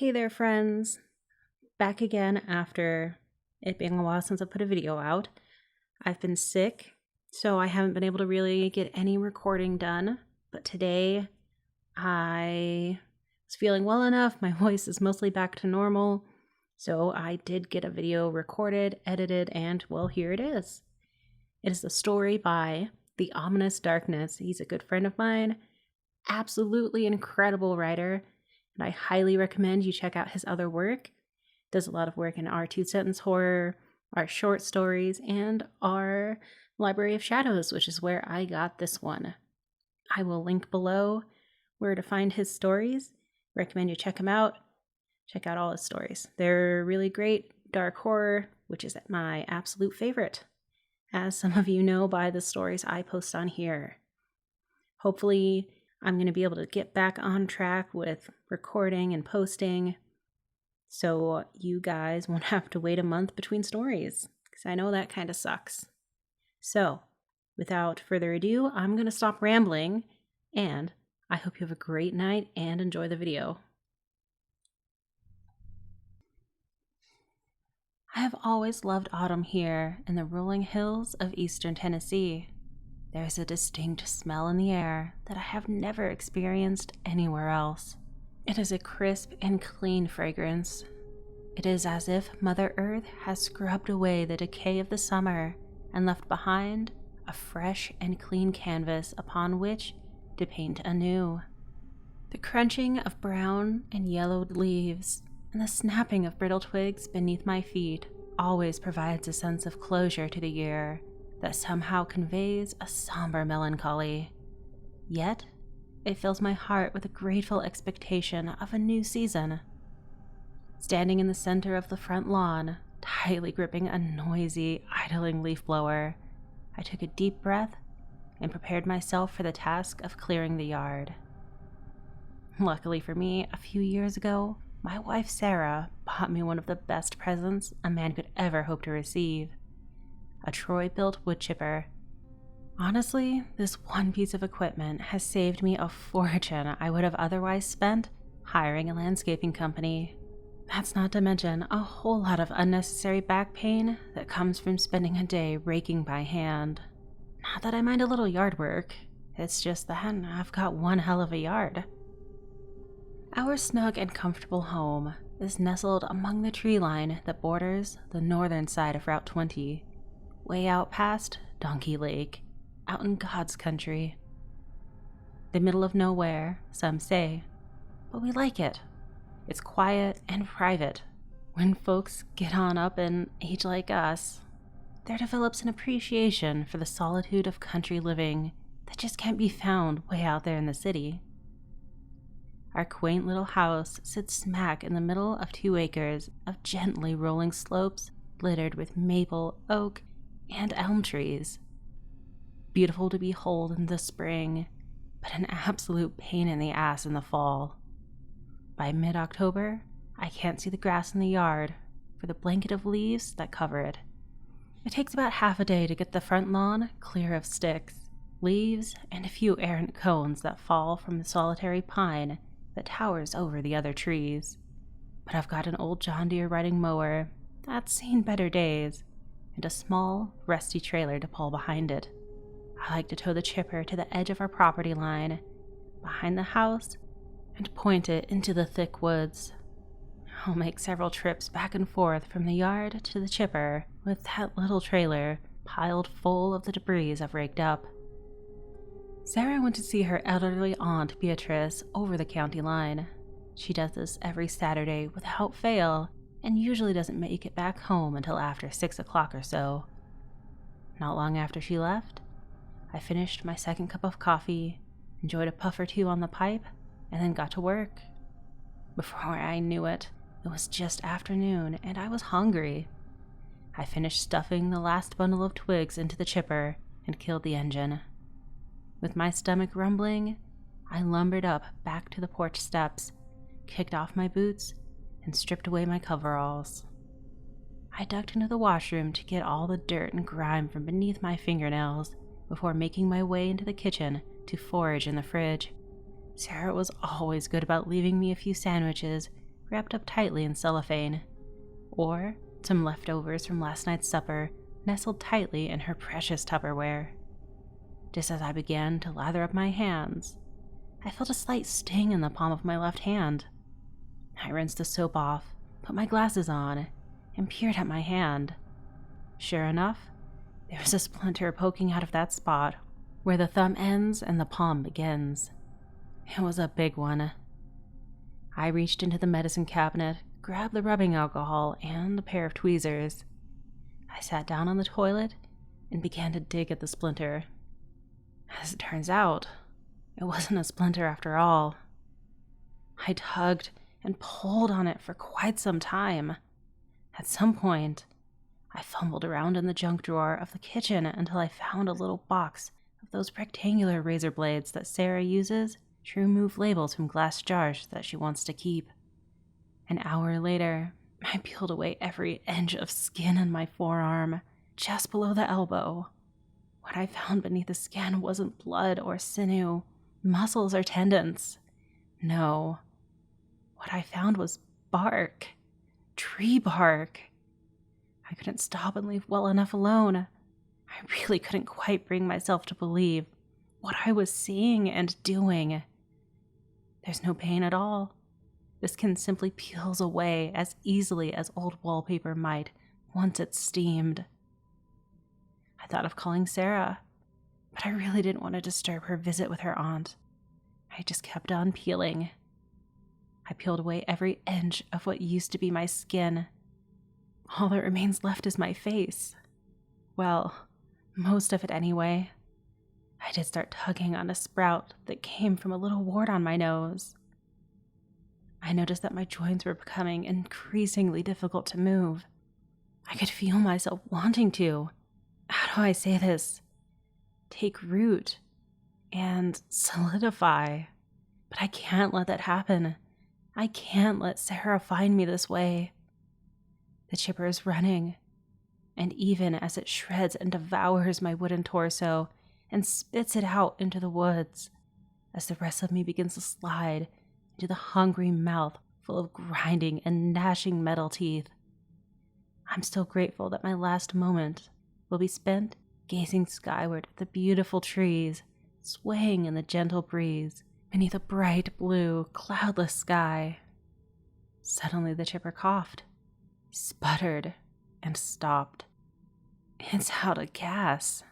Hey there, friends. Back again after it being a while since I put a video out. I've been sick, so I haven't been able to really get any recording done. But today, I was feeling well enough. My voice is mostly back to normal. So I did get a video recorded, edited, and well, here it is. It is a story by The Ominous Darkness. He's a good friend of mine. Absolutely incredible writer. And I highly recommend you check out his other work. Does a lot of work in our two-sentence horror, our short stories, and our Library of Shadows, which is where I got this one. I will link below where to find his stories. Recommend you check him out. Check out all his stories. They're really great. Dark horror, which is my absolute favorite, as some of you know by the stories I post on here. Hopefully, I'm going to be able to get back on track with recording and posting so you guys won't have to wait a month between stories, because I know that kind of sucks. So, without further ado, I'm going to stop rambling, and I hope you have a great night and enjoy the video. I have always loved autumn here in the rolling hills of eastern Tennessee. There is a distinct smell in the air that I have never experienced anywhere else. It is a crisp and clean fragrance. It is as if Mother Earth has scrubbed away the decay of the summer and left behind a fresh and clean canvas upon which to paint anew. The crunching of brown and yellowed leaves and the snapping of brittle twigs beneath my feet always provides a sense of closure to the year that somehow conveys a somber melancholy. Yet, it fills my heart with a grateful expectation of a new season. Standing in the center of the front lawn, tightly gripping a noisy, idling leaf blower, I took a deep breath and prepared myself for the task of clearing the yard. Luckily for me, a few years ago, my wife Sarah bought me one of the best presents a man could ever hope to receive: a Troy-built wood chipper. Honestly, this one piece of equipment has saved me a fortune I would have otherwise spent hiring a landscaping company. That's not to mention a whole lot of unnecessary back pain that comes from spending a day raking by hand. Not that I mind a little yard work, it's just that I've got one hell of a yard. Our snug and comfortable home is nestled among the tree line that borders the northern side of Route 20, way out past Donkey Lake, out in God's country. The middle of nowhere, some say, but we like it. It's quiet and private. When folks get on up and age like us, there develops an appreciation for the solitude of country living that just can't be found way out there in the city. Our quaint little house sits smack in the middle of 2 acres of gently rolling slopes littered with maple, oak, and elm trees. Beautiful to behold in the spring, but an absolute pain in the ass in the fall. By mid-October, I can't see the grass in the yard for the blanket of leaves that cover it. It takes about half a day to get the front lawn clear of sticks, leaves, and a few errant cones that fall from the solitary pine that towers over the other trees. But I've got an old John Deere riding mower that's seen better days, and a small, rusty trailer to pull behind it. I like to tow the chipper to the edge of our property line, behind the house, and point it into the thick woods. I'll make several trips back and forth from the yard to the chipper with that little trailer piled full of the debris I've raked up. Sarah went to see her elderly aunt Beatrice over the county line. She does this every Saturday without fail, and usually doesn't make it back home until after 6 o'clock or so. Not long after she left, I finished my second cup of coffee, enjoyed a puff or two on the pipe, and then got to work. Before I knew it, it was just afternoon and I was hungry. I finished stuffing the last bundle of twigs into the chipper and killed the engine. With my stomach rumbling, I lumbered up back to the porch steps, kicked off my boots, and stripped away my coveralls. I ducked into the washroom to get all the dirt and grime from beneath my fingernails before making my way into the kitchen to forage in the fridge. Sarah was always good about leaving me a few sandwiches wrapped up tightly in cellophane, or some leftovers from last night's supper nestled tightly in her precious Tupperware. Just as I began to lather up my hands, I felt a slight sting in the palm of my left hand. I rinsed the soap off, put my glasses on, and peered at my hand. Sure enough, there was a splinter poking out of that spot where the thumb ends and the palm begins. It was a big one. I reached into the medicine cabinet, grabbed the rubbing alcohol and a pair of tweezers. I sat down on the toilet and began to dig at the splinter. As it turns out, it wasn't a splinter after all. I tugged and pulled on it for quite some time. At some point, I fumbled around in the junk drawer of the kitchen until I found a little box of those rectangular razor blades that Sarah uses to remove labels from glass jars that she wants to keep. An hour later, I peeled away every inch of skin in my forearm, just below the elbow. What I found beneath the skin wasn't blood or sinew, muscles or tendons. No. What I found was bark. Tree bark. I couldn't stop and leave well enough alone. I really couldn't quite bring myself to believe what I was seeing and doing. There's no pain at all. The skin simply peels away as easily as old wallpaper might once it's steamed. I thought of calling Sarah, but I really didn't want to disturb her visit with her aunt. I just kept on peeling. I peeled away every inch of what used to be my skin. All that remains left is my face. Well, most of it anyway. I did start tugging on a sprout that came from a little wart on my nose. I noticed that my joints were becoming increasingly difficult to move. I could feel myself wanting to, how do I say this, take root and solidify. But I can't let that happen. I can't let Sarah find me this way. The chipper is running, and even as it shreds and devours my wooden torso and spits it out into the woods, as the rest of me begins to slide into the hungry mouth full of grinding and gnashing metal teeth, I'm still grateful that my last moment will be spent gazing skyward at the beautiful trees swaying in the gentle breeze beneath a bright blue, cloudless sky. Suddenly the chipper coughed, sputtered, and stopped. It's out of gas.